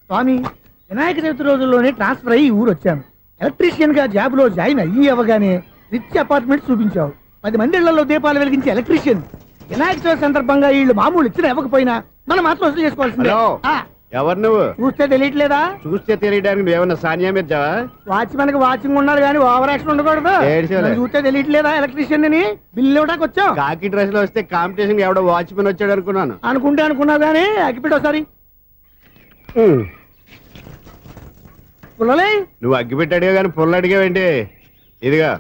స్వామి, వినాయక చవితి రోజుల్లోనే ట్రాన్స్ఫర్ అయ్యి ఊరు వచ్చాను. ఎలక్ట్రీషియన్ గా జాబ్ లో జాయిన్ అయ్యి అవగానే రిచ్ అపార్ట్మెంట్ చూపించావు. 10 మంది ఇళ్లలో దీపాలు వెలిగించే ఎలక్ట్రీషియన్. వినాయక చవితి సందర్భంగా వీళ్ళు మామూలు ఇచ్చిన ఇవ్వకపోయినా మనం మాత్రం వసూలు చేసుకోవాల్సిందే. ఎవరు నువ్వు? చూస్తే తెలియట్లేదా? చూస్తే తెలియడానికి నువ్వేమన్నా సానియా మీర్జావా? వాచ్మెన్ కి వాచింగ్ ఉండాలి కానీ ఓవర్ యాక్షన్ ఉండకూడదు. చూస్తే తెలియట్లేదా ఎలక్ట్రీషియన్ అని? బిల్లు ఇవ్వడానికి వచ్చాం. కాకి డ్రెస్ లో వస్తే కాంపిటీషన్ ఎవడో వాచ్మెన్ వచ్చాడు అనుకున్నాను. అనుకున్నావు కానీ అగ్గిపెట్టి ఒకసారి పుల్లలే. నువ్వు అగ్గిపెట్టి అడిగా కానీ పుల్ల అడిగావేంటి? ఇదిగా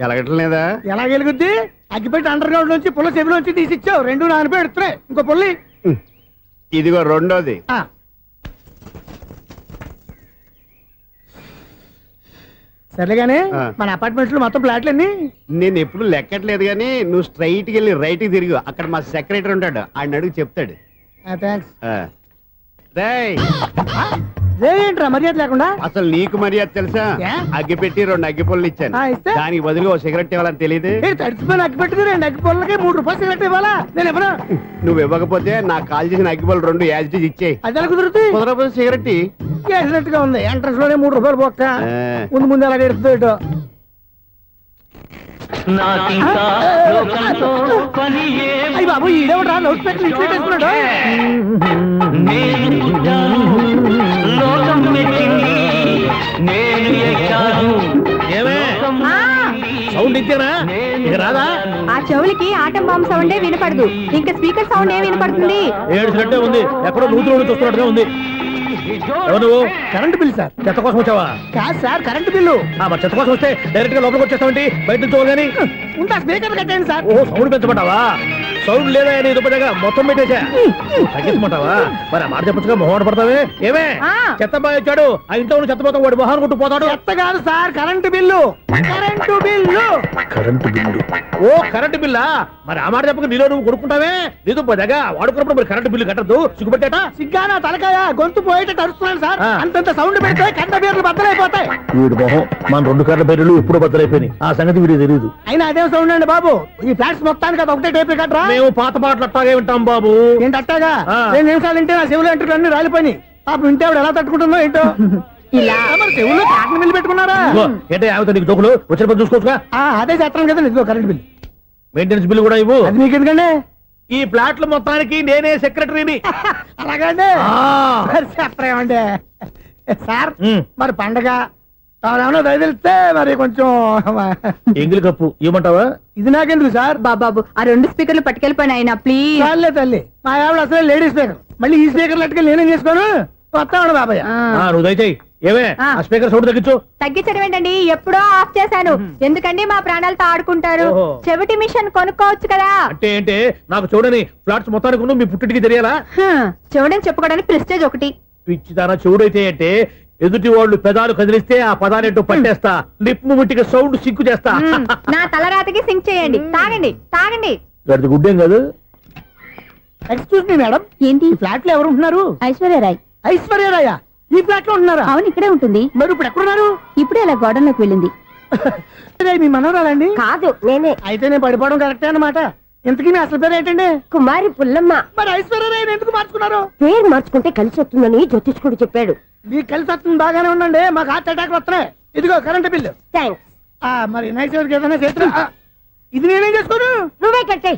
ఎలగటం లేదా? ఎలా వెలుగుద్ది? అగ్గిపెట్టి అండర్ గ్రౌండ్ నుంచి పుల్ల చెవిలోంచి తీసిచ్చావు. 2 నానిపోయి ఎడుతున్నాయి. ఇంకో పుల్లి ఇదిగో రెండోది. సరేగానే మన అపార్ట్మెంట్ లో మొత్తం ఫ్లాట్లు అన్ని నేను ఎప్పుడు లెక్కట్లేదు కానీ నువ్వు స్ట్రైట్ కి వెళ్ళి రైట్ కి తిరిగి అక్కడ మా సెక్రటరీ ఉంటాడు, ఆయన అడుగు చెప్తాడు. ఏంట్రా మర్యాద లేకుండా? అసలు నీకు మర్యాద తెలుసా? అగ్గి పెట్టి 2 అగ్గి పుల్లలు ఇచ్చాను, దానికి బదులుగా 1 సిగరెట్ ఇవ్వాలని తెలియదు. తడిచిపోయిన అగ్గి పెట్టి 2 అగ్గి పుల్లకి 3 రూపాయలు సిగరెట్ ఇవ్వాలా? నేను ఇవ్వను. నువ్వు ఇవ్వకపోతే నాకు కాల్ చేసిన అగ్గి పుల్ల 2 యాజిటీస్ ఇచ్చేయి. అది ఎలా కుదురుతుంది? కుదరకపోతే సిగరెట్ చేసినట్టుగా ఉంది. ఎంట్రన్స్ లోనే 3 రూపాయలు పోక్క. ముందు అలాగే ఎడుతుంది. అయ్యి బాబు, ఈడేవడా లౌడ్ స్పీకర్ ఇంట్లో వేసుకున్నాడు? సౌండ్ ఇచ్చానా? ఇక రాదా? ఆ చెవులకి ఆటం బాంబు సౌండే వినపడదు, ఇంకా స్పీకర్ సౌండ్ ఏ వినపడుతుంది? ఏడుసినట్టే ఉంది, ఎక్కడో నూతులు చూస్తున్నట్టుగా ఉంది. నువ్వు కరెంట్ బిల్ సార్. చెత్త కోసం వచ్చావా? కాదు సార్, కరెంట్ బిల్లు. చెత్త కోసం వస్తే డైరెక్ట్ గా లోపలికి వచ్చేస్తావంటి, బయట నుంచి కానీ ఉంటా. స్పీకర్ కట్టండి సార్. ఓ సౌండ్ పెంచమంటావా? సౌండ్ లేదా నీ దుప్పగా మొత్తం పెట్టేసా. తగ్గించమంటావా? మరి ఆ మాట చెప్పచ్చుగా, మొహమాట పడతావే. ఏమే చెత్త బాగా వచ్చాడు, ఆ ఇంట్లో ఉన్న చెత్త పోతాం, వాడు మొహాన్ని కొట్టు పోతాడు. చెత్త కాదు sir, current bill. Current bill. Current bill. ఓ కరెంటు బిల్లా? మరి ఆ మాట చెప్పక నీలో నువ్వు కొడుకుంటావే. నీ దుప్పగా వాడుకున్నప్పుడు మరి కరెంటు బిల్లు కట్టద్దు, సిగ్గుపెట్టాట. సిగ్గానా తలకాయ? గొంతు పోయేటట్టు అరుస్తున్నాను సార్. అంతంత సౌండ్ పెడితే కంట బీర్లు బద్దలైపోతాయి. వీడు మొహం మన 2 కర్ల బీర్లు ఎప్పుడు బద్దలైపోయినాయి, ఆ సంగతి వీడికి తెలియదు. అయినా అదే సౌండ్ అండి బాబు. ఈ ఫ్లాట్స్ మొత్తానికి అది ఒకటే టేప్ కట్టరా? మేము పాత పాటలు అట్టాగే వింటాం బాబు. ఏంటి అట్టాగా? 2 నిమిషాలు వింటే నా చెవులు ఎంటర్ అన్ని రాలిపోయి. పాపం వింటే ఆవిడ ఎలా తట్టుకుంటుందో ఏంటో. ఇలా మరి చెవుల్లో కాటన్ బిల్లు పెట్టుకున్నారా? ఏంటో ఆమెతో నీకు జోకులు వచ్చిన పని చూసుకోవచ్చుగా. అదే చేస్తాను కదా. ఇదిగో కరెంట్ బిల్. మెయింటెనెన్స్ బిల్లు కూడా ఇవ్వు. అది మీకు ఎందుకండి? ఈ ప్లాట్ల మొత్తానికి నేనే సెక్రటరీని. అలాగండి. చెప్పరేమండి సార్. మరి పండగ ఏమన్నా దయదలిస్తే మరి కొంచెం ఎంగిలి కప్పు ఇవ్వమంటావా? ఇది నాకెందుకు సార్? బాబాబు, ఆ 2 స్పీకర్లు పట్టుకెళ్ళిపోయిన ఆయన ప్లీజ్. చాలే తల్లి, మా ఆవిడ అసలే లేడీ స్పీకర్. మళ్ళీ ఈ స్పీకర్లు అట్టుకెళ్ళి నేనేం చేసుకోను? వస్తాడు బాబాయ్. నువ్వు దయచేయి. ఏమే ఆ స్పీకర్ సౌండ్ తగ్గించు. తగ్గించడం ఏంటండి, ఎప్పుడో ఆఫ్ చేశాను. ఎందుకండి మా ప్రాణాలతో ఆడుకుంటారు? చెవిటి మిషన్ కొనుక్కోవచ్చు కదా. అంటే ఏంటే నాకు చూడని ఫ్లాట్స్ మొత్తానికి మీ పుట్టింటికి తెలియాలా? చెవుడని చెప్పుకోవడానికి ప్రెస్టేజ్ ఒకటి. పిచ్చిదానా చెవుడైతే అంటే ఎదుటి వాళ్ళు పెదాలు కదిలిస్తే ఆ పదాలేంటో పట్టేస్తా, లిప్ ముట్టికి సౌండ్ సింకు చేస్తా. నా తలరాతకి సింక్ చేయండి. తాగండి తాగండి. గడిది గుడ్డేం కాదు. ఎక్స్క్యూజ్ మీ మేడం, ఏంటి? ఫ్లాట్ లో ఎవరు ఉంటున్నారు? ఐశ్వర్యరాయ్. ఐశ్వర్యరాయ ఈ ఫ్లాట్ లో ఉంటున్నారా? అవును, ఇక్కడే ఉంటుంది. మరి ఇప్పుడు ఎక్కడున్నారు? ఇప్పుడే అలా గోడంలోకి వెళ్ళింది. మీ మనవరాలండి? కాదు, నేనే. అయితే నేను పడిపోవడం కరెక్టే అన్నమాట. ఇంతకీ మీ అసలు పేరు ఏంటండి? కుమారి పుల్లమ్మ. మరి ఐశ్వర్యరాయ్ ఎందుకు మార్చుకున్నారు? పేరు మార్చుకుంటే కలిసి వస్తుందని జ్యోతిష్కుడు చెప్పాడు. మీకు కలిసి వస్తుంది, బాగానే ఉండండి. మాకు హార్ట్ అటాక్ వస్తున్నాయి. ఇదిగో కరెంట్ బిల్లు. థ్యాంక్స్. మరి నైట్ ఏదైనా చేతులు ఇది నేనేం చేసుకోను? నువ్వే కట్టే.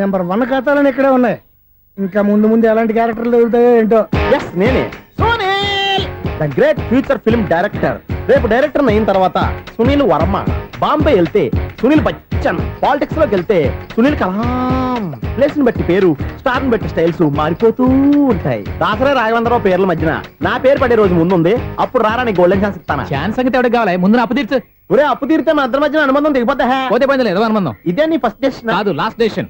నెంబర్ 1 ఖాతాలని ఇక్కడే ఉన్నాయి. ఇంకా ముందు ముందు ఎలాంటి క్యారెక్టర్లు దొరుకుతాయో ఏంటో. నేనే the great future film director. రేపు డైరెక్టర్ అయిన తర్వాత సునీల్ వర్మ. బాంబే వెళ్తే సునీల్ బచ్చన్. పాలిటిక్స్ లోకి వెళ్తే సునీల్ కలాం. ప్లేస్ ని బట్టి పేరు, స్టార్ ని బట్టి స్టైల్స్ మారిపోతూ ఉంటాయి. దాసరే రాఘవేంద్రరావు పేర్ల మధ్యన నా పేరు పడే రోజు ముందుంది. అప్పుడు రారా నీ గోల్డెన్ ఛాన్స్ ఇస్తాను. ఛాన్స్ సంగతి ఎవరికి కావాలి? ముందు అప్పు తీర్చు. ఒరే అప్పు తీరితే మన ఇద్దరి మధ్యన అనుబంధం దిగిపోతా. పోతే పోయింది లేదు అనుబంధం. ఇదే నీ ఫస్ట్ డెస్టినేషన్ కాదు, లాస్ట్ డెసిషన్.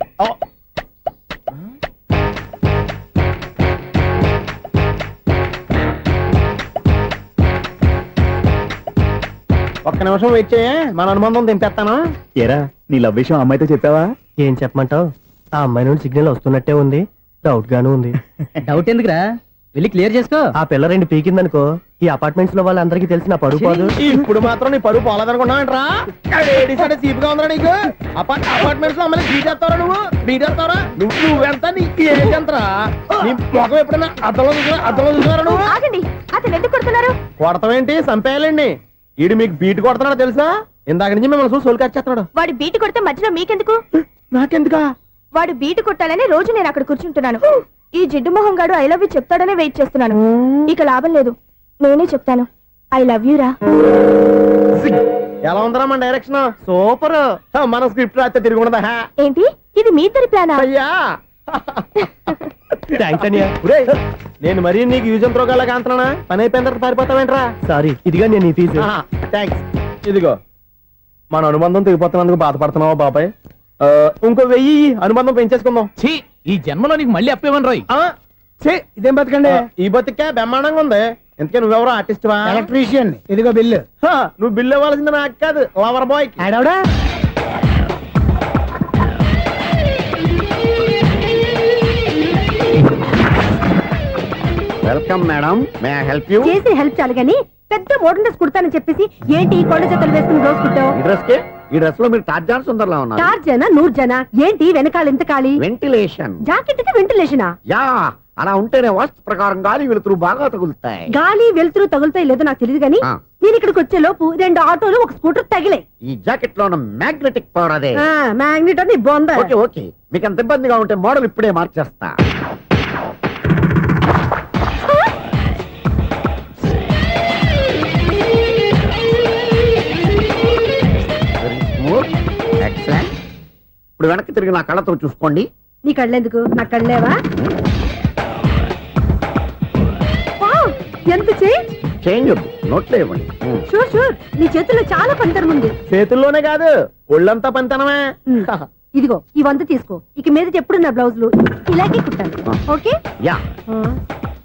ఒక్క నిమిషం వెయిట్ చేయ, మన అనుబంధం దింపేస్తాను. ఏరా నీ లవ్ విషయం అమ్మాయితో చెప్పావా? ఏం చెప్పమంటావు? ఆ అమ్మాయి నుండి సిగ్నల్ వస్తున్నట్టే ఉంది, డౌట్ గాను ఉంది. డౌట్ ఎందుకురా? వెళ్ళి క్లియర్ చేసుకో. ఆ పిల్ల రెండు పీకిందనుకో ఈ అపార్ట్మెంట్స్ లో వాళ్ళందరికీ తెలిసిన పరుగు పోదు. ఇప్పుడు మాత్రం నీ పరుగు పోలేదనుకున్నావేంట్రా? సీపుగా ఉందా నీకు? అపార్ట్మెంట్స్ లో అమ్మని బీటేస్తావరా నువ్వెంత నీకు ఏంటంతరా? నీ ముఖం ఎప్పుడైనా అర్థంలో చూసారా నువ్వు? ఆగండి, అతను ఎందుకు కొడుతున్నారు? కొడతావేంటి? చంపేయాలండి. ఈడు మీకు బీట్ కొడుతున్నాడు తెలుసా? ఇందాక నుంచి మిమ్మల్ని చూసి సోలు కచ్చేస్తున్నాడు. వాడు బీటు కొడితే మధ్యలో మీకెందుకు? నాకెందుకా? వాడు బీటు కొట్టాలని రోజు నేను అక్కడ కూర్చుంటున్నాను. ఈ జిడ్డు మొహం గాడు ఐ లవ్ యూ చెప్తాడనే వెయిట్ చేస్తున్నాను. ఇక లాభం లేదు, నేనే చెప్తాను ఐ లవ్ యూ రా. ఎలా ఉందరా మన డైరెక్షన్? సూపర్. మన స్క్రిప్ట్ రాస్తే తిరిగి ఉండదా? ఏంటి ఇది మీ ఇద్దరి ప్లానా? అయ్యా థ్యాంక్స్ అనియా. నేను మరీ నీకు యూజ్ ఎంతో గల కాంతనా? పని అయిపోయిన తర్వాత పారిపోతావేంట్రా? సారీ, ఇదిగా నేను ఈ ఫీజు. థ్యాంక్స్. ఇదిగో మన అనుబంధం తెగిపోతున్నందుకు బాధపడుతున్నావా బాబాయ్? ఇంకో 1000 అనుబంధం పెంచేసుకుందాం. ఛీ, ఈ జన్మలో నీకు మళ్ళీ అప్పేమని రాయి. ఇదేం బతకండి? ఈ బతికే బ్రహ్మాండంగా ఉంది. ఎందుకే నువ్వెవరో ఆర్టిస్ట్ వా? ఎలక్ట్రీషియన్. ఇదిగో బిల్లు. నువ్వు బిల్లు ఇవ్వాల్సింది నాకు కాదు, లవర్ బాయ్. ఆడవడా? Welcome madam, may I help you? చేసి హెల్ప్ చాలు గాని పెద్ద మోడల్ డ్రెస్ కుడతానని చెప్పేసి ఏంటి ఈ కొండ జతలు వేసుకుని రోజు కుట్టావు? ఈ డ్రెస్ లో మీరు టార్జాన్ సుందర్లా ఉన్నారు. 4 జన 100 జన ఏంటి వెనకాల ఎంత ఖాళీ? వెంటిలేషన్. జాకెట్ కి వెంటిలేషనా? యా, అలా ఉంటేనే వాస్తు ప్రకారం గాలి వెలుతురు బాగా తగులుతాయి. గాలి వెలుతురు తగులుతాయి లేదో నాకు తెలియదు గానీ ఆ. నేను ఇక్కడికి వచ్చే లోపు 2 ఆటోలు ఒక స్కూటర్ తగిలే. ఈ జాకెట్ లో ఉన్న మ్యాగ్నెటిక్ పవర్ అదే. మ్యాగ్నెట్ అని బొంద. ఓకే ఓకే, మీకు అంత ఇబ్బందిగా ఉంటే మోడల్ ఇప్పుడే మార్చేస్తా. ఎక్సలెంట్. ఇప్పుడు వెనక్కి తిరిగి నా కళ్ళతో చూసుకోండి. నీ కళ్ళెందుకు? నా కళ్ళేవా? వావ్, ఎంత చేంజ్. చేంజ్ వద్దు, నోట్లో ఇవ్వండి. షూర్ షూర్, నీ చేతుల్లో చాలా పంతరం ఉంది. చేతుల్లోనే కాదు ఒళ్ళంతా పంతనమే. ఇదిగో ఈ 100 తీసుకో. ఇక మీద ఎప్పుడు నా బ్లౌజులు ఇలాగే కుట్టాను. ఓకే? యా,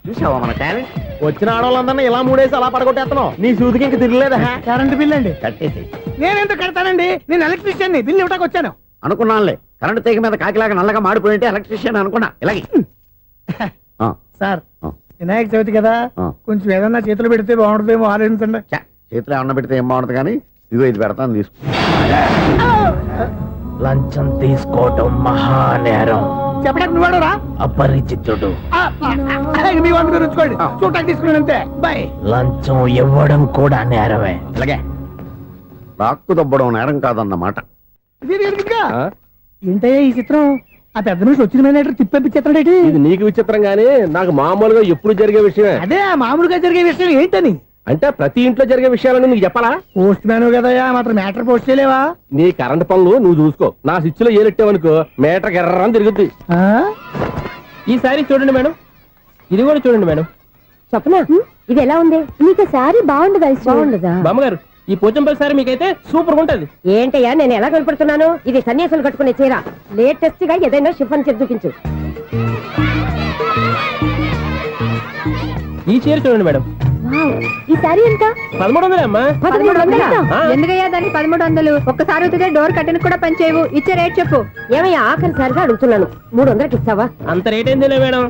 చూసావా మన టాలెంట్? వచ్చిన ఆడవాళ్ళందరినీ ఇలా మూడేసి అలా పడగొట్టేస్తున్నావు. నీ సూదికి ఇంక తిరగలేదా? కరెంట్ బిల్ అండి. కట్టేసి. నేనెందుకు కడతానండి? నేను ఎలక్ట్రీషియన్. బిల్లు ఇవ్వడానికి వచ్చాను. అనుకున్నానులే, కరెంట్ తీగ మీద కాకిలాగా నల్లగా మాడిపోయింటే ఎలక్ట్రీషియన్ అనుకున్నా. ఇలాగే సార్, వినాయక చవితి కదా, కొంచెం ఏదన్నా చేతులు పెడితే బాగుంటుందేమో ఆలోచించండి. చేతిలో అన్న పెడితే ఏం బాగుంటుంది కానీ ఇదిగో ఇది పెడతాను, తీసుకో. లంచం తీసుకోవటం మహానేరం. చెప్పడానికి నువ్వాడరా? అపరిచితుడు. మీ వంట మీరు ఉంచుకోండి, చూడటానికి తీసుకున్నాను అంతే. బాయ్. లంచం ఇవ్వడం కూడా నేరమే. ఇలాగే రాక్కు దబ్బడం నేరం కాదన్నమాట. ఏంటయ్యా ఈ చిత్రం? ఆ పెద్ద మనిషి వచ్చిన మేనేటర్ తిప్పించేస్తాడేటి? ఇది నీకు విచిత్రం గానీ నాకు మామూలుగా ఎప్పుడు జరిగే విషయమే. అదే మామూలుగా జరిగే విషయం ఏంటని? అంటే ప్రతి ఇంట్లో జరిగే విషయాలను నీకు చెప్పాలా? పోస్ట్ మ్యాన్ కదయ్యా, మాత్రం మ్యాటర్ పోస్ట్ చేయలేవా? నీ కరెంట్ పనులు నువ్వు చూసుకో. నా స్విచ్ లో ఏలెట్టావనుకో మీటర్ ఎర్రని తిరుగుద్ది. ఈసారి చూడండి మేడం, ఇది కూడా చూడండి మేడం. చెప్పనా? ఇది ఎలా ఉంది? నీకు సారీ బాగుండదా? బాగుండదా? బామ్మగారు, ఈ పోచంపల్లి సారీ మీకైతే సూపర్ ఉంటది. ఏంటయ్యా నేను ఎలా కనపడుతున్నాను? ఇది సన్యాసులు కట్టుకునే చీర. లేటెస్ట్ గా ఏదైనా షిఫన్ చేసి చూపించు. ఈ చీర చూడండి మేడం. ఈ సారీ ఎంత? 1300 అమ్మా. 1300? ఎందుకయ్యా దానికి 1300? ఒక్కసారి అవుతుందే డోర్ కట్టెన్ కూడా పనిచేయవు. ఇచ్చే రేట్ చెప్పు. ఏమయ్యా ఆఖరిసారిగా అడుగుతున్నాను, 300కి ఇస్తావా? అంత రేట్ ఏంది మేడం,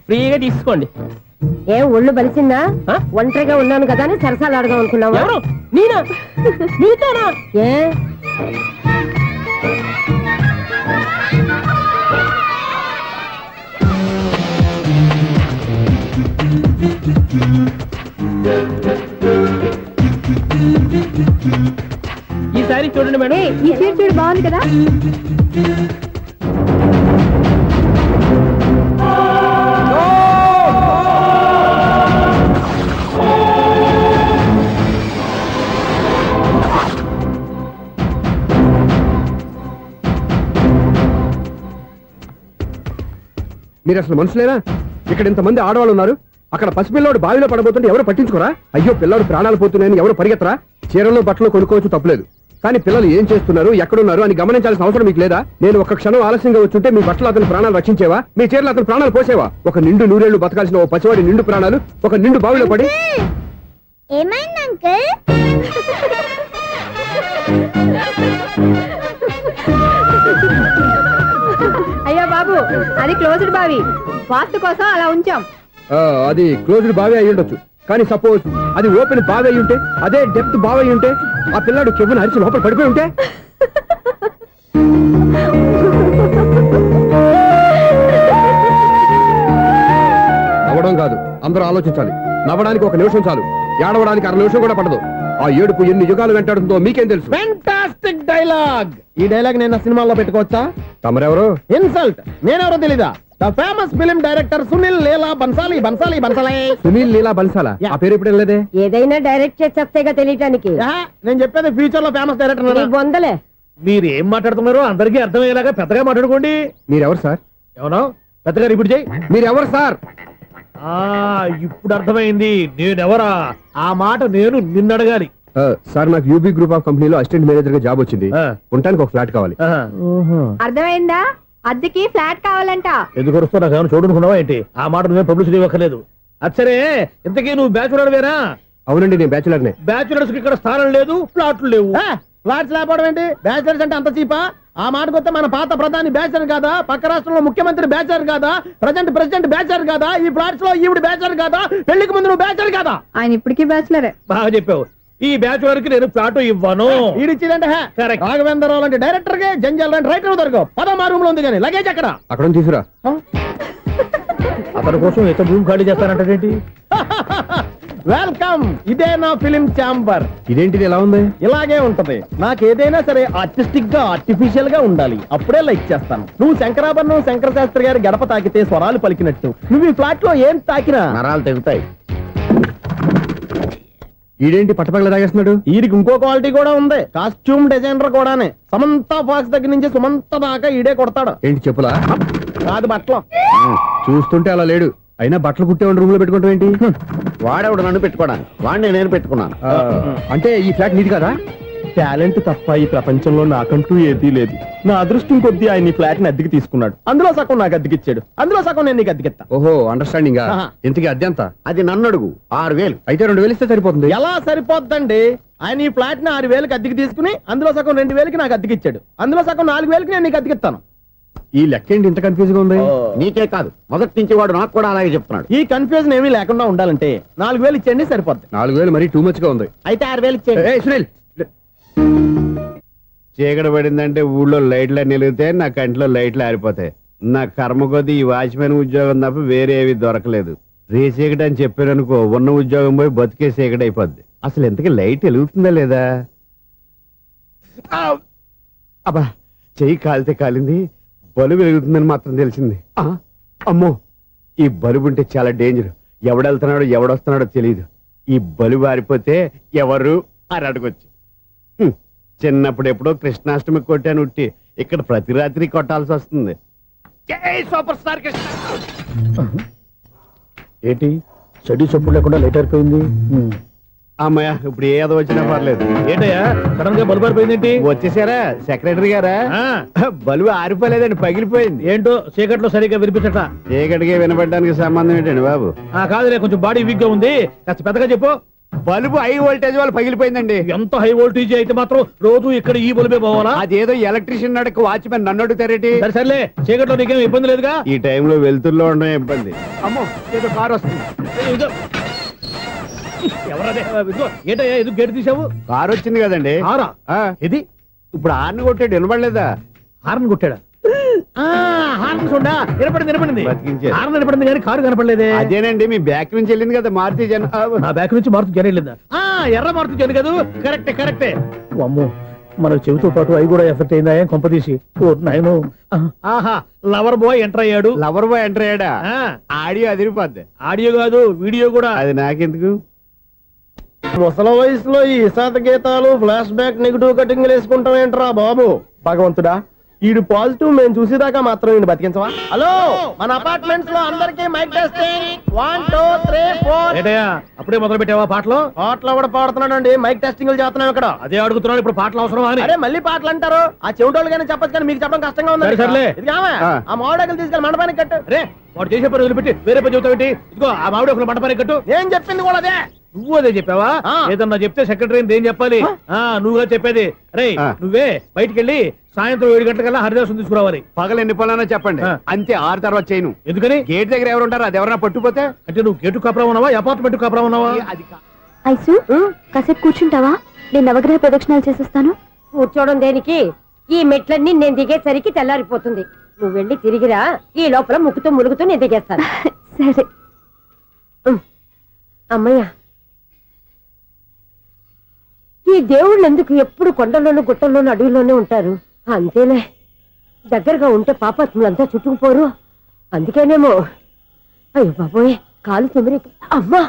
ఫ్రీగా తీసుకోండి. ఏం ఒళ్ళు బలిసిందా? ఒంటరిగా ఉన్నాను కదా అని సరసాలు అడగా అనుకున్నావా? ఎవరు? నేనా? నీతోనా? ఏ ఈ సారీ చూడండి మేడం. ఈ చీర చూడు, బాగుంది కదా? మీరు అసలు మనుషులేనా? ఇక్కడ ఇంతమంది ఆడవాళ్ళు ఉన్నారు, అక్కడ పసిపిల్లాడు బావిలో పడబోతుంటే ఎవరు పట్టించుకోరా? అయ్యో పిల్లాడు ప్రాణాలు పోతున్నాయని ఎవరు పరిగెత్తరా? చీరలు బట్టలు కొనుక్కోవచ్చు, తప్పులేదు. కానీ పిల్లలు ఏం చేస్తున్నారు, ఎక్కడున్నారు అని గమనించాల్సిన అవసరం మీకు లేదా? నేను ఒక్క క్షణం ఆలస్యంగా వచ్చుంటే మీ బట్టలు అతని ప్రాణాలు రక్షించేవా? మీ చీరలు అతని ప్రాణాలు పోసేవా? ఒక నిండు నూరేళ్లు బతకాల్సిన ఓ పసివాడి నిండు ప్రాణాలు ఒక నిండు బావిలో పడి. ఏమైంది అంకుల్? అయ్యో బాబు, అది క్లోజ్డ్ బావి, వాస్తు కోసం అలా ఉంచాం. అది క్లోజ్డ్ బావి అయి ఉండొచ్చు, కానీ సపోజ్ అది ఓపెన్ బావి అయి ఉంటే, అదే డెప్త్ బావి అయి ఉంటే, ఆ పిల్లాడు కెవ్వును అరిచి లోపల పడిపోయి ఉంటే, నవ్వడం కాదు, అందరూ ఆలోచించాలి. నవ్వడానికి 1 నిమిషం చాలు, ఏడవడానికి 1/2 నిమిషం కూడా పడదు. ఆ ఏడుపు ఎన్ని యుగాలు వెంటాడుతుందో మీకేం తెలుసు? Fantastic dialogue. ఈ డైలాగ్ నేను నా సినిమాలో పెట్టుకోవచ్చా? తమరెవరు? ఇన్సల్ట్. నేనెవరో తెలీదా? The famous film director Sunil Leela Bhansali. Sunil Leela బన్సాలా? ఆ పేరు ఇప్పుడు లేదే. ఏదైనా డైరెక్ట్ చేసేస్తేగా తెలియటానికి. నేను చెప్పేది ఫ్యూచర్ లో ఫేమస్ డైరెక్టర్. బొందలే. మీరు ఏం మాట్లాడుతున్నారో అందరికీ అర్థమయ్యేలాగా పెద్దగా మాట్లాడుకోండి. మీరెవరు సార్? ఎవరో పెద్దగా రిపీట్ చేయి. మీరెవరు సార్? ఇప్పుడు అర్థమైంది నేనెవరా. ఆ మాట నేను నిన్నడగాలి. సార్, నాకు యూబీ గ్రూప్ ఆఫ్ కంపెనీలో అసిస్టెంట్ మేనేజర్ గా జాబ్ వచ్చింది. ఉండటానికి ఒక ఫ్లాట్ కావాలి. అర్థమైందా? అద్దెకి ఫ్లాట్ కావాలంట. ఎందుకు వస్తున్నా నాకు ఏమైనా చూడనుకున్నావా ఏంటి? ఆ మాట నువ్వే పబ్లిసిటీ ఇవ్వక్కర్లేదు. అచ్చరే, ఇంతకీ నువ్వు బ్యాచులర్ వేరా? అవునండి, నేను బ్యాచులర్నే. బ్యాచులర్స్ కి ఇక్కడ స్థానం లేదు, ప్లాట్లు లేవు. ఫ్లాట్స్ లేకపోవడం ఏంటి? బ్యాచిలర్స్ అంటే అంత చీపా? ఆ మాటకొస్తే మన పాత ప్రధాని బ్యాచర్ కాదా? పక్క రాష్ట్రంలో ముఖ్యమంత్రి బ్యాచర్ కాదా? ప్రెసిడెంట్ బ్యాచర్ కాదా? ఈ ఫ్లాట్స్ లో ఈవిడ బ్యాచర్ కాదా? పెళ్లికి ముందు నువ్వు బ్యాచర్ కాదా? ఆయన ఇప్పటికీ బ్యాచులరే. బాగా చెప్పావు. ఈ బ్యాచులర్ కి నేను ఫ్లాట్ ఇవ్వను. ఈడిచ్చిందంటే Correct. రాఘవేంద్రరావు లాంటి డైరెక్టర్ గే జంజల్ లాంటి రైటర్ దొరకవు. 13 రూమ్ లో ఉంది కానీ లగేజ్ అక్కడ. అక్కడ నుంచి తీసుకురా. అతని కోసం ఎంత భూమి ఖాళీ చేస్తానంటే వెల్కమ్. ఇదే నా ఫిలిం ఛాంబర్. ఇదేంటిది ఎలా ఉంది? ఇలాగే ఉంటది. నాకు ఏదైనా సరే ఆర్టిస్టిక్ గా ఆర్టిఫిషియల్ గా ఉండాలి, అప్పుడే లైక్ చేస్తాను. నువ్వు శంకరాభరణం శంకర శాస్త్రి గారి గడప తాకితే స్వరాలు పలికినట్టు నువ్వు ఈ ఫ్లాట్ లో ఏం తాకినా నరాలు తెగుతాయి. ఈడేంటి పట్టపగల తాగేస్తున్నాడు? వీరికి ఇంకో క్వాలిటీ కూడా ఉంది. కాస్ట్యూమ్ డిజైనర్ కూడానే. సమంత ఫాక్స్ దగ్గర నుంచి సుమంత దాకా ఈడే కొడతాడు. ఏంటి చెప్పులా? కాదు బట్టలు. చూస్తుంటే అలా లేడు. అయినా బట్టలు కుట్టే రూమ్ లో పెట్టుకుంటాం ఏంటి? వాడేవాడు నన్ను పెట్టుకోవడానికి, వాడిని నేను పెట్టుకున్నాను. అంటే ఈ ఫ్లాట్ నీది కదా? టాలెంట్ తప్ప ఈ ప్రపంచంలో నాకంటూ ఏదీ లేదు. నా అదృష్టం కొద్దీ ఆయన ఈ ఫ్లాట్ ని అద్దెకి తీసుకున్నాడు. అందులో సగం నాకు అద్దెకిచ్చాడు, అందులో సగం నేను నీకు అద్దెకిస్తా. ఓహో, అండర్స్టాండింగ్. ఆహా. ఇంతకీ అద్దె ఎంత? అది నన్ను అడుగు. 6000. అయితే 2000 ఇస్తే సరిపోతుంది. ఎలా సరిపోద్దండి? ఆయన ఈ ఫ్లాట్ ని 6000కి అద్దెకి తీసుకుని అందులో సగం 2000కి నాకు అద్దెకిచ్చాడు, అందులో సగం 4000కి నేను నీకు అద్దెకిస్తాను. ఈ లెక్క ఏంటి ఇంత కన్ఫ్యూజ్ గా ఉంది? నీకే కాదు, మొదటి నుంచి వాడు నాకు కూడా అలాగే చెప్తున్నాడు. ఈ కన్ఫ్యూజన్ ఏమీ లేకుండా ఉండాలంటే 4000 ఇచ్చేయండి, సరిపోద్ది. 4000 మరీ టూ మచ్ గా ఉంది. అయితే 6000 ఇచ్చేయండి. ఏయ్, సునీల్. చీకటి పడిందంటే ఊళ్ళో లైట్లు నిలిగితే నా కంట్లో లైట్లు ఆరిపోతాయి. నా కర్మ కొద్దీ ఈ వాచ్మెన్ ఉద్యోగం తప్ప వేరే ఏవి దొరకలేదు. రేసీకటి అని చెప్పారనుకో, ఉన్న ఉద్యోగం పోయి బతికే చీకటి అయిపోద్ది. అసలు ఎంతకీ లైట్ వెలుగుతుందా లేదా? అబ్బా, చెయ్యి కాలితే కాలింది, బలుబు వెలుగుతుందని మాత్రం తెలిసింది. అమ్మో, ఈ బలుబు ఉంటే చాలా డేంజర్. ఎవడెళ్తున్నాడో ఎవడొస్తున్నాడో తెలియదు. ఈ బలుబు ఆరిపోతే ఎవరు అని అడగొచ్చు. చిన్నప్పుడు ఎప్పుడో కృష్ణాష్టమి కొట్టాను ఉట్టి, ఇక్కడ ప్రతి రాత్రి కొట్టాల్సి వస్తుంది. జై సూపర్ స్టార్ కృష్ణ. ఏంటి చెడు చెప్పుడు లేకుండా లేట్ అయిపోయింది. అమ్మయ్య, ఇప్పుడు ఏదో వచ్చినా పర్లేదు. ఏంటయ్యా సడన్ గా బల్బు అయిపోయిందేంటి? వచ్చేసారా సెక్రటరీ గారా? బలుబు ఆరిపోలేదండి, పగిలిపోయింది. ఏంటో చీకట్లో సరిగ్గా వినిపించట. చీకటికి వినపడడానికి సంబంధం ఏంటండి బాబు? కాదులే, కొంచెం బాడీ వీక్ గా ఉంది, కాస్త పెద్దగా చెప్పు. బల్బు హై వోల్టేజ్ వాళ్ళు పగిలిపోయిందండి. ఎంత హై వోల్టేజ్ అయితే మాత్రం రోజు ఇక్కడ ఈ బల్బే పోవాలా? అదేదో ఎలక్ట్రీషియన్ నడక వాచ్మెన్ నన్ను అడుగుతారేటి? సరే సర్లే, చీకట్లో నీకేం ఇబ్బంది లేదుగా? ఈ టైంలో వెళ్తుల్లో ఉండడం ఇబ్బంది. అమ్మో, ఏదో కారు వస్తుంది. ఇదిగో. ఎవరదే? ఇదిగో, ఏంటయ్యా ఎందుకు గేట్ తీసావు? కారు వచ్చింది కదండి. ఆరా ఇది ఇప్పుడు ఆర్ని కొట్టాడు, వినపడలేదా? హార్న్ కొట్టాడా? హార్న్ చూడా వినపడింది. బతికించారు. హార్న్ వినపడింది కానీ కారు కనపడలేదే. అదేనండి, మీ బ్యాక్ నుంచి వెళ్ళింది కదా మారుతి జన. నా బ్యాక్ నుంచి మారుతు జన వెళ్ళిందా? ఎర్ర మారుతు జన కదా? కరెక్టే. అమ్మో, మన చెవితో పాటు అవి కూడా ఎఫెక్ట్ అయిందా? ఏం కొంపదీసి? ఓ నాయనో. ఆహా, లవర్ బాయ్ ఎంటర్ అయ్యాడు. లవర్ బాయ్ ఎంటర్ అయ్యాడా? ఆడియో అదిరిపోద్ది. ఆడియో కాదు, వీడియో కూడా. అది నాకెందుకు? ముసలి వయసులో ఈ ఇసాత గీతాలు, ఫ్లాష్ బ్యాక్, నెగిటివ్ కటింగ్ వేసుకుంటాం ఏంట్రా బాబు? భగవంతుడా, ఈడు పాజిటివ్ మేము చూసేదాకా మాత్రం ఈయన బతికించవా? హలో, మన అపార్ట్మెంట్స్ లో అందరికీ మైక్ టెస్టింగ్. 1 2 3 4. ఏంటయ్యా అప్పుడే మొదలు పెట్టావా పాటలు? పాటలు కూడా పాడుతున్నాడు. మైక్ టెస్టింగ్ చేస్తున్నాం ఇక్కడ. అదే అడుగుతున్నాడు, ఇప్పుడు పాటలు అవసరమా అని. అరే మళ్ళీ పాటలు అంటారు. ఆ చెవిటోళ్ళు కానీ చెప్పచ్చు, కానీ మీకు చెప్పడం కష్టంగా ఉంది. సర్లే. ఆ మామిడాకులు తీసుకెళ్ళి మండపానికి కట్టు. రే, వాడు చేసే పని వదిలిపెట్టి వేరే పని చెబుతావు. ఇదిగో ఆ మామిడి ఒకరు మంటపానికి కట్టు. ఏం చెప్పింది కూడా అదే. నువ్వు అదే చెప్పావా? ఏదన్నా చెప్తే సెక్రటరీ ఏం చెప్పాలి? నువ్వుగా చెప్పేది. రే, నువ్వే బయటికి వెళ్ళి సాయంత్రం 7 గంటలకల్లా హరిదాసు తీసుకురావాలి. పగలు ఎన్ని పనులన్నా చెప్పండి, ఆ. అంతే 6 తర్వాత చేయను. ఎందుకని? గేట్ దగ్గర ఎవరు ఉంటారు, అది ఎవరన్నా పట్టుపోతే అంటే నువ్వు గేటు కాపురం ఉన్నావా, అపార్ట్మెంట్ కాపురం ఉన్నావా? అది ఐసు కాసేపు కూర్చుంటావా? నేను నవగ్రహ ప్రదక్షిణాలు చేసేస్తాను. కూర్చోవడం దేనికి? ఈ మెట్లన్నీ నేను దిగేసరికి తెల్లారిపోతుంది. నువ్వు వెళ్ళి తిరిగిరా, ఈ లోపల ముక్కుతూ ములుగుతూ నేను దిగేస్తాను. సరే. అమ్మయ్య, ఈ దేవుళ్ళు ఎందుకు ఎప్పుడు కొండల్లోనూ గుట్టల్లోనూ అడవిలోనే ఉంటారు? అంతేలే, దగ్గరగా ఉంటే పాపాత్ములంతా చుట్టుకుపోరు. అందుకేనేమో. అయ్యో బాబోయ్, కాలు తిమిరి. అమ్మా,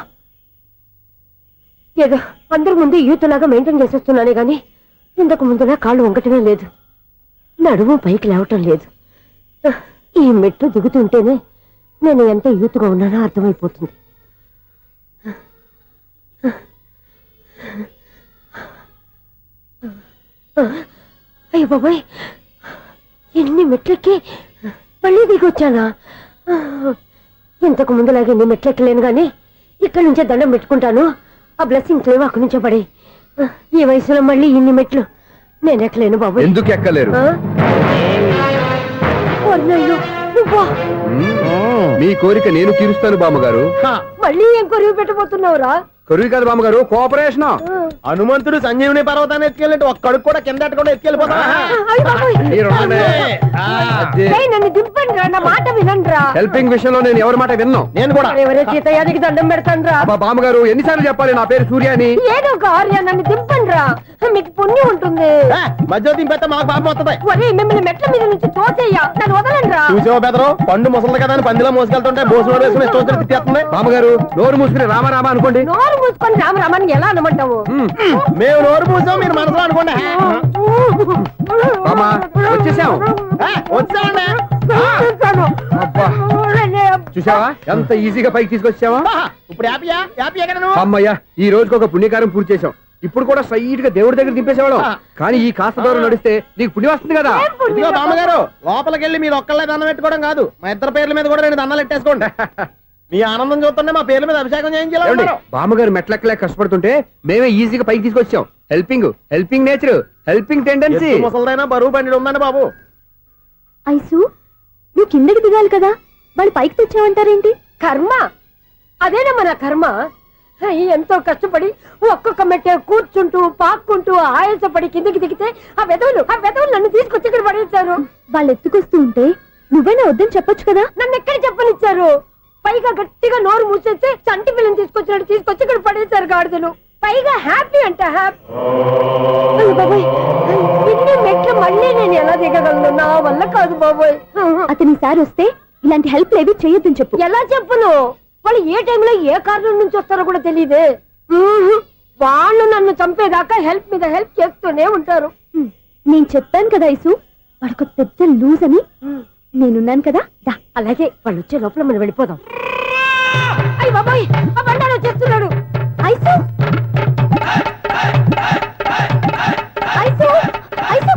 ఏదో అందరి ముందు యూత్లాగా మెయింటైన్ చేసేస్తున్నానే గాని ఇంతకు ముందులా కాళ్ళు వంకటమే లేదు, నడుము పైకి లేవటం లేదు. ఈ మెట్లు దిగుతుంటేనే నేను ఎంత యూత్గా ఉన్నానో అర్థమైపోతుంది. అయ్యో బాబాయ్, ఎన్ని మెట్లెక్కి మళ్ళీ దిగొచ్చానా? ఇంతకు ముందులాగే ఎన్ని మెట్లెక్కలేను గాని ఇక్కడి నుంచే దండం పెట్టుకుంటాను. ఆ బ్లెస్సింగ్స్ లేవు అక్కడి నుంచే పడి. ఈ వయసులో మళ్ళీ ఇన్ని మెట్లు నేను ఎక్కలేను బాబాయ్. ఎందుకు ఎక్కలేరు? అయ్యో, నువ్వా? మీ కోరిక నేను తీరుస్తాను బామ్మగారు. మళ్ళీ ఏం కొరివి పెట్టబోతున్నావురా? కొరువు కాదు బామ్మగారు, కోఆపరేషన్. హనుమంతుడు సంజీవుని పర్వతాన్ని ఎత్తుకెళ్ళి ఒక్కడికి కూడా కింద ఎట్టకుండా ఎత్తుకెళ్ళిపోతా. అయ్య బాబోయ్. ఏయ్, నన్ను దింపండి రా, నా మాట వినండి రా. హెల్పింగ్ విషయంలో నేను ఎవరి మాట విన్నాను. నేను కూడా. ఎవరే సీతయ్యానికి దండం పెడతాను రా. అబ్బా బామ్మగారు, ఎన్నిసార్లు చెప్పాలి నా పేరు సూర్య అని? ఏదో ఒక ఆర్య, నన్ను దింపండి రా, మీకు పుణ్యం ఉంటుంది. మధ్య దింపేస్తే మాకు పాపం వస్తుంది. ఒరే, మిమ్మల్ని మెట్ల మీద నుంచి తోసేయ్యా, నన్ను వదలండి రా. చూసావా బెదరు, పండు ముసలి కదా అని పందిలో మోసుకెళ్తుంటే బోసు వేసుకుని స్తోత్రం తిట్టేస్తుంది. బామ్మగారు, నోరు మూసుకుని రామారామ అనుకోండి. నోరు మూసుకొని రామరామని ఎలా అనమంటావు? మేము నోరు పూసాం, మీరు మనసులో అనుకోండి. బామ్మ, వచ్చేసాం. వచ్చామండి. అబ్బా, చూసావా ఎంత ఈజీగా పైకి తీసుకొచ్చావా? ఇప్పుడు హ్యాపీయా? హ్యాపీ ఎక్కడ నువ్వు? అమ్మయ్యా, ఈ రోజుకి ఒక పుణ్యకారం పూర్తి చేసాం. ఇప్పుడు కూడా స్ట్రైట్ గా దేవుడి దగ్గర దింపేసేవాడు. కానీ ఈ కాస్త దూరం నడిస్తే నీకు పుణ్యం వస్తుంది కదా. ఇదిగో బామ్మగారు, లోపలికి వెళ్ళి మీరు ఒక్కళ్ళే దండం పెట్టుకోవడం కాదు, మా ఇద్దరు పేర్ల మీద కూడా 2 దండాలు ఎట్టేసుకోండి. మీ ఆనందం చూస్తుంటే మా పేర్ల మీద అభిషేకం ఏమండి, చేయించాలి. బామ్మగారు మెట్లెక్కలే కష్టపడుతుంటే మేమే ఈజీగా పైకి తీసుకొచ్చాం. Helping nature, helping tendency. ముసలిదైనా బరువు బండి ఉందండి బాబు. ఐసు నువ్వు కిందకి దిగాలి కదా, వాళ్ళు పైకి తెచ్చావంటారేంటి? కర్మ, అదేనమ్మా నా కర్మ. ఎంతో కష్టపడి ఒక్కొక్క మెట్టే కూర్చుంటూ పాక్కుంటూ ఆయాసపడి కిందకి దిగితే ఆ వెధవులు నన్ను తీసుకొచ్చి ఇక్కడ పడేశారు. వాళ్ళు ఎత్తుకొస్తూ ఉంటే నువ్వేనా వద్దని చెప్పొచ్చు కదా. నన్ను ఎక్కడ చెప్పనిచ్చారు? పైగా గట్టిగా నోరు మూసేస్తే చంటి పిల్లని తీసుకొచ్చినట్టు తీసుకొచ్చి ఇక్కడ పడేశారు గాడిదలు. పైగా హ్యాపీ అంట హ్యాపీ. బాబోయ్, ఇన్ని మెట్లు మళ్ళీ నేను ఎలా దిగగలను? నా వల్ల కాదు బాబోయ్. అతని సారి వస్తే ఇలాంటి హెల్ప్ లేవి చేయొద్దని చెప్పు. ఎలా చెప్పును? వాళ్ళు ఏ టైంలో ఏ కారణం నుంచి వస్తారో కూడా తెలియదే. వాళ్ళు నన్ను చంపేదాకా హెల్ప్ మీద హెల్ప్ చేస్తూనే ఉంటారు. నేను చెప్పాను కదా ఐసు, వాడొక పెద్ద లూజ్ అని. నేనున్నాను కదా, దా. అలాగే, వాళ్ళు వచ్చే లోపల మనం వెళ్ళిపోదాం. అయ్య బాబాయ్, ఆ బండారు వచ్చేస్తున్నాడు. Ice ice ice.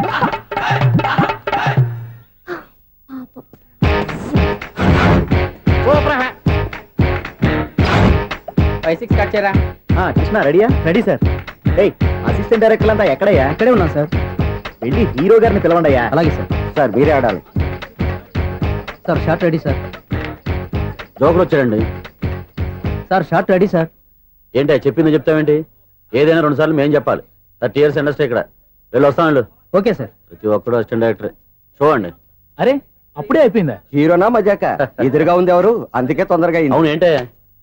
5-6 కట్ చేయరా. కృష్ణ రెడీయా? Ready sir. ఏయ్, అసిస్టెంట్ డైరెక్టర్ అంతా ఎక్కడయ్యా? ఇక్కడే ఉన్నాం సార్. వెళ్ళి హీరో గారిని పిలవండి అయ్యా. అలాగే సార్. సార్ మీరే ఆడాలి sir. Shot ready sir. Joker వచ్చాడండి. Sir shot ready sir. ఏంటి చెప్పింది చెప్తావేంటి? ఏదైనా 2 సార్లు మేం చెప్పాలి. 30 years ఇండస్ట్రీ ఇక్కడ. వెళ్ళి వస్తాను. Okay sir. ప్రతి ఒక్కడు అసిస్టెంట్ డైరెక్టర్. చూడండి. అరే అప్పుడే అయిపోయిందా? హీరోనా మజాక? ఎదురుగా ఉంది ఎవరు, అందుకే తొందరగా అయింది. అవును, ఏంటే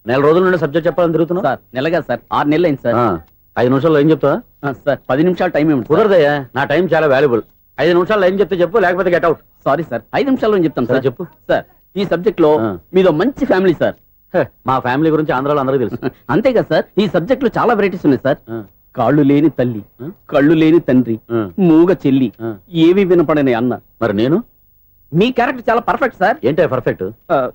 4 రోజుల నుండి సబ్జెక్ట్ చెప్పాలని తిరుగుతున్నా? సార్ నెలగా సార్, 6 నెలలు అయింది సార్. 5 నిమిషాల్లో ఏం చెప్తా? సార్ 10 నిమిషాలు టైం ఏమిటి? కుదరదయ్యా, నా టైం చాలా వాల్యుబుల్. 5 నిమిషాల్లో ఏం చెప్తే చెప్పు, లేకపోతే గెట్ అవుట్. సారీ సార్, 5 నిమిషాల్లో చెప్తాను సార్. చెప్పు. సార్ ఈ సబ్జెక్ట్ లో మీదో మంచి ఫ్యామిలీ సార్. మా ఫ్యామిలీ గురించి ఆంధ్రాలో అందరికీ తెలుసు. అంతేగా సార్, ఈ సబ్జెక్ట్ లో చాలా వెరైటీస్ ఉన్నాయి సార్. కాళ్ళు లేని తల్లి, కళ్ళు లేని తండ్రి, మూగ చెల్లి, ఏవి వినపడని అన్న. మరి నేను? మీ క్యారెక్టర్ చాలా పర్ఫెక్ట్ సార్. ఏంటే పర్ఫెక్ట్?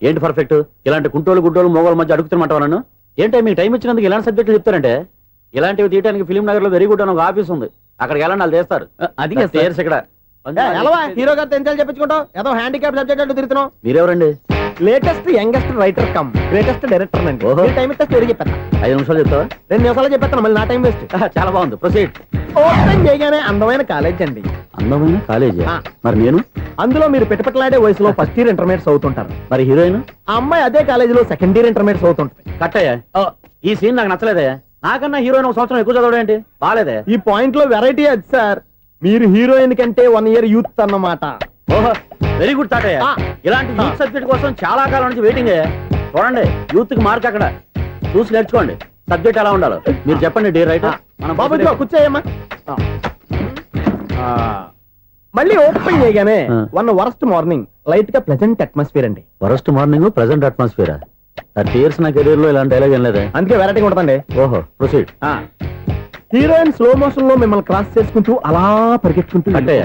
ఏంటి పర్ఫెక్ట్? ఇలాంటి కుంటోలు గుడ్డోలు మోగోల మధ్య అడుగుతున్నమాట నన్ను. ఏంటంటే మీకు టైం ఇచ్చినందుకు ఇలాంటి సబ్జెక్టులు చెప్తారంటే? ఇలాంటివి తీయడానికి ఫిలిం నగర్ లో వెరీ గుడ్ అని ఒక ఆఫీస్ ఉంది, అక్కడికి వెళ్ళండి, వాళ్ళు చేస్తారు. అది ఇక్కడ హీరో గారు తెంచాలి చెప్పించుకుంటావు, ఏదో హ్యాండిక్యాప్ సబ్జెక్ట్ అంటూ తిరుగుతున్నావు. మీరెవరండి? Latest youngest writer cum greatest director అండి. ఓహో. టైం ఇస్తే స్టోరీ చెప్పేస్తా. 5 నిమిషాలు చెప్తావా? 2 నిమిషాలు చెప్పేస్తాను, మళ్ళీ నా టైం వేస్ట్. చాలా బాగుంది, ప్రొసీడ్. ఓపెన్ చేయగానే అందమైన కాలేజ్ అండి. అందమైన కాలేజీ ఆ. మరి నేను అందులో మీరు పెట్టుపట్లాడే వయసులో ఫస్ట్ ఇయర్ ఇంటర్మీడియట్స్ అవుతుంటారు. మరి హీరోయిన్ ఆ అమ్మాయి అదే కాలేజీలో సెకండ్ ఇయర్ ఇంటర్మీడియట్స్ అవుతుంటది. కట్టయ్యా ఈ సీన్ నాకు నచ్చలేదే. నాకన్నా హీరోయిన్ ఒక సంవత్సరం ఎక్కువ చదవడం ఏంటి బాలేదే. ఈ పాయింట్ లో వెరైటీ అది సార్. మీరు హీరోయిన్ కంటే 1 ఇయర్ యూత్ అన్నమాట. ఓహో వెరీ గుడ్ తాతయ్య. ఆ. ఇలాంటి యూత్ సబ్జెక్ట్ కోసం చాలా కాలం నుంచి వెయిటింగ్. చూడండి యూత్ కి మార్క్ అక్కడ చూసి నేర్చుకోండి. సబ్జెక్ట్ ఎలా ఉండాలో మీరు చెప్పండి డీ రైట్. బాబు ఇదిగో కూర్చోయమ్మా. మళ్ళీ ఓపెన్ చేయగానే ఆ. వన్ వరస్ట్ మార్నింగ్ లైట్ గా ప్లెజెంట్ అట్మాస్ఫియర్ అండి. Worst morning present atmosphere 30 years నా కెరీర్ లో ఇలాంటి డైలాగ్ ఏం లేదే. అందుకే వెరైటీగా ఉంటుందండి. ఓహో ప్రొసీడ్. హీరోయిన్ స్లో మోషన్ లో మిమ్మల్ని క్రాస్ చేసుకుంటూ అలా పరిగెట్టుకుంటూ కట్టయ్య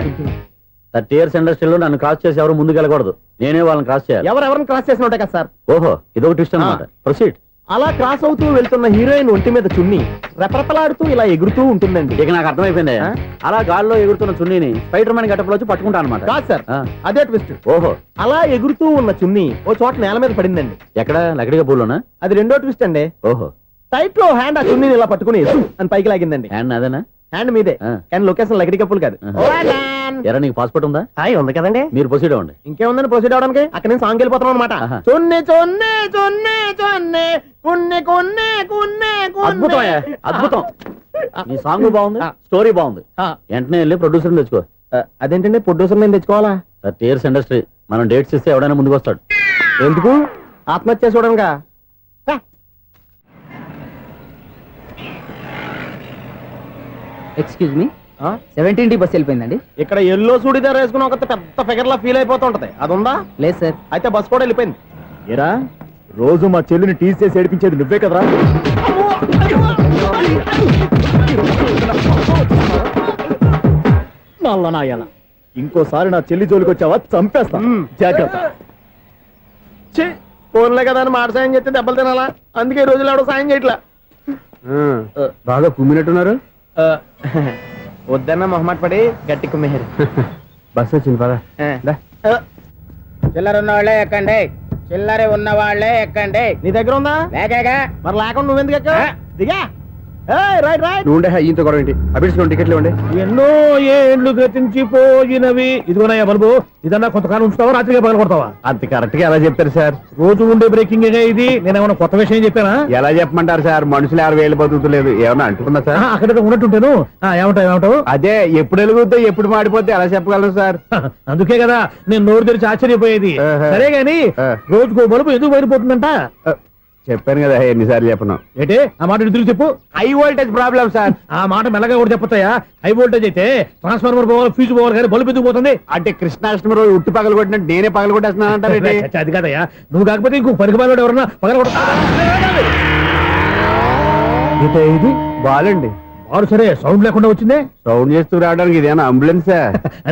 30 years ఇండస్ట్రీలో నన్ను క్రాస్ చేసి ఎవరు ముందుకు వెళ్ళకూడదు. నేనే వాళ్ళని క్రాస్ చేయాలి. ఎవరెవరిని క్రాస్ చేసిన ఉంటాయి కదా సార్. ఓహో ఇదొక ట్విస్ట్ అన్నమాట. ప్రొసీడ్. అలా క్రాస్ అవుతూ వెళ్తున్న హీరోయిన్ ఒంటి మీద చున్ని రెపరెపలాడుతూ ఇలా ఎగురుతూ ఉంటుందండి. ఇక నాకు అర్థమైపోయింది. ఆ? అలా గాల్లో ఎగురుతున్న చున్నీని స్పైడర్ మ్యాన్ గెటప్ లో వచ్చి పట్టుకుంటా అనమాట. కాదు సార్, ఆ. అదే ట్విస్ట్. ఓహో అలా ఎగురుతూ ఉన్న చున్ని ఓ చోట నేల మీద పడిందండి. ఎక్కడ లకడిగా పూలోనా? అది రెండో ట్విస్ట్ అండి. ఓహో టైట్ లో హ్యాండ్ ఆ చున్నీని ఇలా పట్టుకుని అని పైకి లాగిందండి. హ్యాండ్ అదేనా? హ్యాండ్ మీదే ఆ. కానీ లొకేషన్ లకడి కప్పులు కాదు. ఆహా. ఎరా నీకు పాస్పోర్ట్ ఉందా? హాయ్ ఉంది కదండి. మీరు ప్రొసీడ్ అవ్వండి. ఇంకేముందని ప్రొసీడ్ అవడానికి అక్కడ నేను సాంగ్ వెళ్ళిపోతున్నాం అనమాట. ఆహా. చున్ని చున్ని చున్ని చున్ని కున్ని కున్ని కున్ని అద్భుతం అయ్యా, అద్భుతం. నీ సాంగ్ బాగుంది, స్టోరీ బాగుంది. వెంటనే వెళ్ళి ప్రొడ్యూసర్ తెచ్చుకో. అదేంటండి ప్రొడ్యూసర్ నేను తెచ్చుకోవాలా? 30 years ఇండస్ట్రీ మనం డేట్స్ ఇస్తే ఎవడైనా ముందుకు వస్తాడు. ఎందుకు? ఆత్మహత్య చూడనుగా. Excuse me 17D bus వెళ్ళిపోయిందండి. ఇక్కడ ఎల్లో చూడిదార్ వేసుకుని ఒక పెద్ద ఫిగర్ లా ఫీల్ అయిపోతుంటది. అది ఉందా? లేదు సార్. అయితే బస్ కూడా వెళ్ళిపోయింది. ఏరా రోజు మా చెల్లిని టీస్ చేసి ఏడిపించేది నువ్వే కదరా? నల్లనాయాల ఇంకోసారి నా చెల్లి జోలికి వచ్చావా చంపేస్తా. జాగ్రత్త. ఫోన్లే కదా అని మాట సాయం చేస్తే దెబ్బలు తినాలా? అందుకే ఈ రోజులు ఎవడో సాయం చేయట్లా. బాగా కుమ్మినట్టున్నారు. వద్దన్న మొహమాట పడి గట్టి కుమ్మేరు. బస్ వచ్చింది పద. చిల్లర ఉన్న వాళ్ళే ఎక్కండి. చిల్లర ఉన్న వాళ్ళే ఎక్కండి. నీ దగ్గర ఉందా? లేకగా మరి లేకుండా నువ్వెందుకు ఎక్కావు? దిగా. Right right. నువ్వు ఉండే ఈయంతో గొడవ ఏంటి? అభిడ్స్ టికెట్లు ఇవ్వండి. ఎన్నో ఏండ్లు గతించిపోయినవి. ఇదిగోనయ్యా బల్బు, ఇదన్నా కొంతకాలం ఉంచుతావా రాత్రిగా పగల కొడతావా? అంత కరెక్ట్ గా ఎలా చెప్తారు సార్? రోజు ఉండే బ్రేకింగ్ ఇది. నేనేమన్నా కొత్త విషయం చెప్పానా? ఎలా చెప్పమంటారు సార్? మనుషులు ఎవరు వేలు బతుకుతలేదు. ఏమన్నా అంటున్నా సార్? అక్కడ ఉన్నట్టుంటాను. ఏమంటావు? అదే ఎప్పుడు వెలుగుతో ఎప్పుడు మాడిపోతే ఎలా చెప్పగలరు సార్? అందుకే కదా నేను నోరు తెరిచి ఆశ్చర్యపోయేది. ఆహా. సరే గాని ఆ. రోజుకో బలుపు ఎందుకు బయటపోతుందంట? చెప్పాను కదా ఎన్నిసార్లు చెప్పను. ఏంటే ఆ మాట తిరిగి చెప్పు. High voltage problem sir. ఆ మాట మెల్లగా కూడా చెప్పొస్తాయా? హై వోల్టేజ్ అయితే ట్రాన్స్ఫార్మర్ పోవాలి, ఫ్యూజ్ పోవాలి, కానీ బల్బు ఎందుకు పోతుంది? అంటే కృష్ణాష్టమి రోజు ఉట్టి పగలు కొట్టినట్టు నేనే పగలు కొట్టేస్తున్నానంటారేంటి? చచ్చా, అది కాదయ్యా. నువ్వు కాకపోతే ఇంకో పనికి బాగా ఎవరన్నా పగల కొడతా. ఇది బాలండి. వాడు సరే సౌండ్ లేకుండా వచ్చిందే. సౌండ్ చేస్తూ రావడానికి ఇదేనా అంబులెన్సా?